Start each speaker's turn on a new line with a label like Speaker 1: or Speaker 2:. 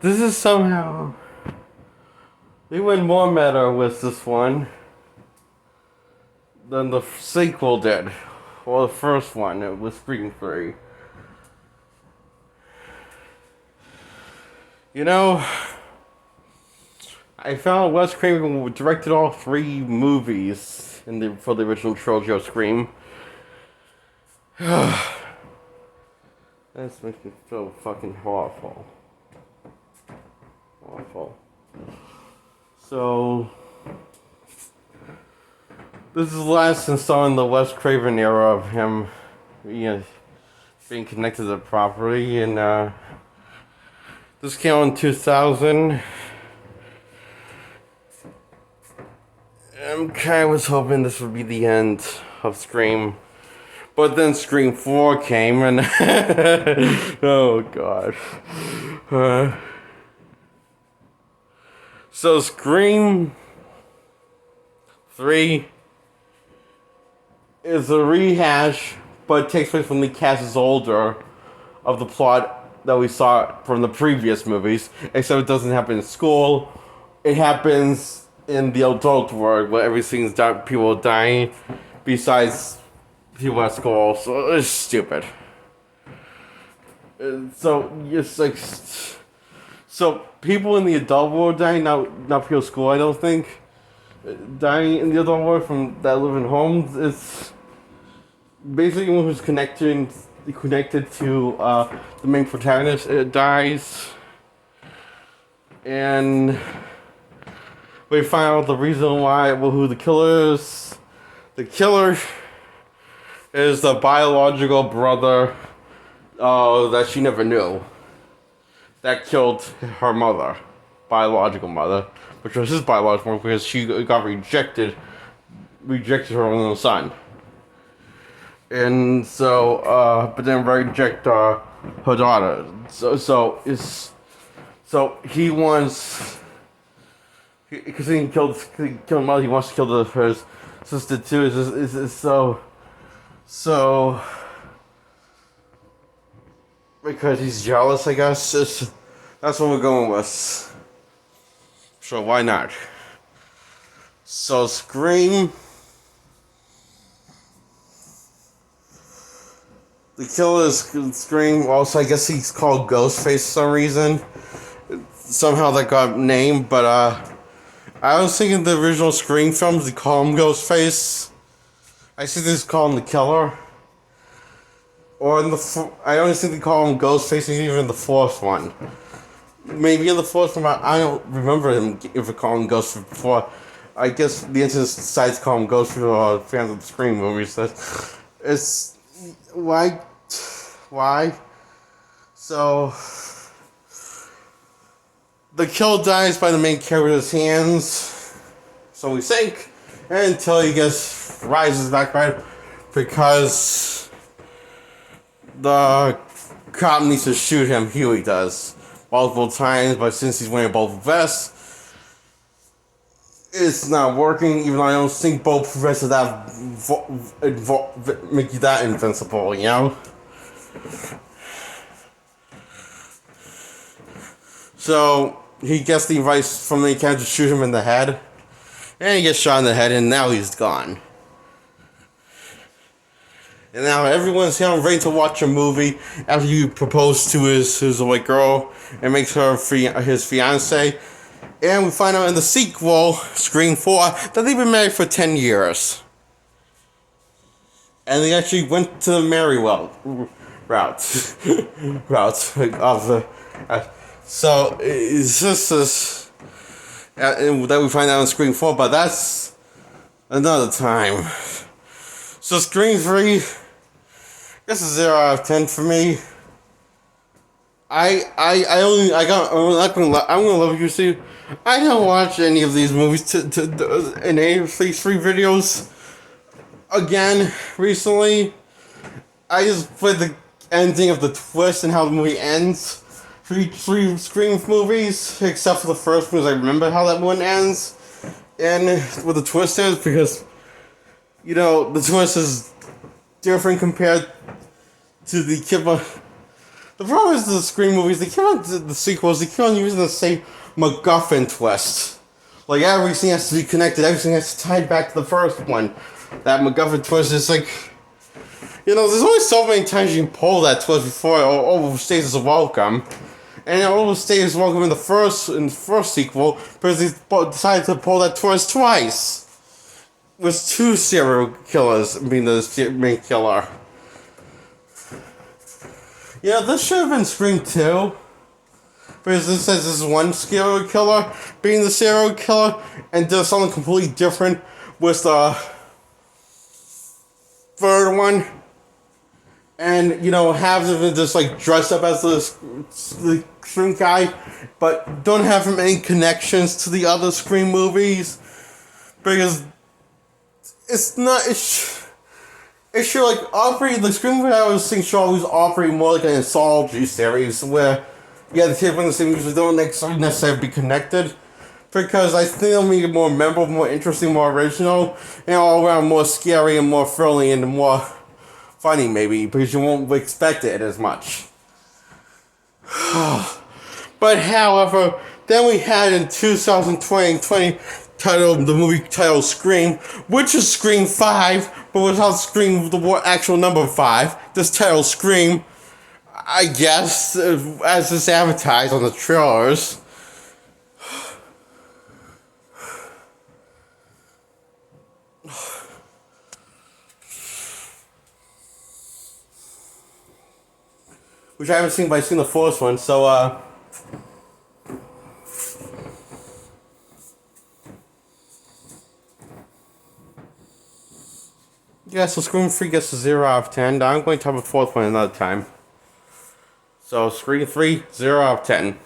Speaker 1: This is somehow even more meta with this one than the sequel did, or the first one. It was Scream 3. You know, I found Wes Craven directed all three movies for the original trilogy of Scream. This makes me feel fucking awful. Awful. So, this is the last installment in the Wes Craven era of him, being connected to the property, and this came out in 2000. I kind of was hoping this would be the end of Scream. But then Scream 4 came, and oh god. So Scream 3 is a rehash, but it takes place when the cast is older of the plot that we saw from the previous movies, except it doesn't happen in school. It happens in the adult world where everything's people are dying besides people at school, so it's stupid. So it's like, so people in the adult world dying, not people at school. I don't think dying in the adult world from that live in homes. It's basically anyone who's connected to the main protagonist dies, and we find out the reason why. Well, who the killer is? The killer is the biological brother that she never knew that killed her mother, biological mother, which was his biological mother because she got rejected her own son. And so, but then reject her daughter. So he wants, because he killed mother, he wants to kill her sister too. It's so because he's jealous, I guess. That's what we're going with. So why not? So Scream. The killer is Scream. Also, I guess he's called Ghostface for some reason. Somehow that got named, but I was thinking the original Scream films, they call him Ghostface. I think they just call him the killer. Or I don't think they call him Ghostface even in the fourth one. Maybe in the fourth one, I don't remember him if they call him Ghostface before. I guess the internet decides to call him Ghostface or fans of the Scream movies. It's why. So the kill dies by the main character's hands, so we think, until he rises back right because the cop needs to shoot him. Huey does multiple times, but since he's wearing both vests, it's not working. Even though I don't think both vests that make you that invincible, you know. So he gets the advice from the account to shoot him in the head, and he gets shot in the head, and now he's gone. And now everyone's here ready to watch a movie after you propose to his white girl and makes her his fiance. And we find out in the sequel, Scream 4, that they've been married for 10 years. And they actually went to the Merrywell route of the. So it's just this that we find out in Scream 4, but that's another time. So Scream 3, this is 0 out of 10 for me. I'm gonna love you, see. I don't watch any of these movies in any of these three videos again recently. I just played the ending of the twist and how the movie ends. Three Scream movies, except for the first one, I remember how that one ends. And what the twist is, because, you know, the twist is different compared to the The problem is the Scream movies, they keep on, the sequels, they keep on using the same MacGuffin twist. Like, everything has to be connected, everything has to tie back to the first one. That MacGuffin twist is like, there's only so many times you can pull that twist before it overstays its welcome. And it overstays its welcome in the first sequel, because they decided to pull that twist twice. With 2 serial killers being the main killer. This should have been Scream 2. Because this says this is one serial killer being the serial killer, and does something completely different with the third one. And, have them just, dress up as the Scream guy, but don't have him any connections to the other Scream movies. Because it's not, it should, operate, the Scream movie I was thinking should always operate more like an anthology series, where, the two from the same movies don't necessarily be connected. Because I think it'll make it more memorable, more interesting, more original, and all around more scary and more thrilling and more funny, maybe, because you won't expect it as much. But however, then we had in 2020 the movie titled Scream, which is Scream 5, but without Scream, the actual number 5. This title Scream, I guess, as it's advertised on the trailers. Which I haven't seen, but I've seen the first one, so, yeah, so Scream 3 gets a 0 out of 10. I'm going to have a fourth one another time. So, Scream 3, 0 out of 10.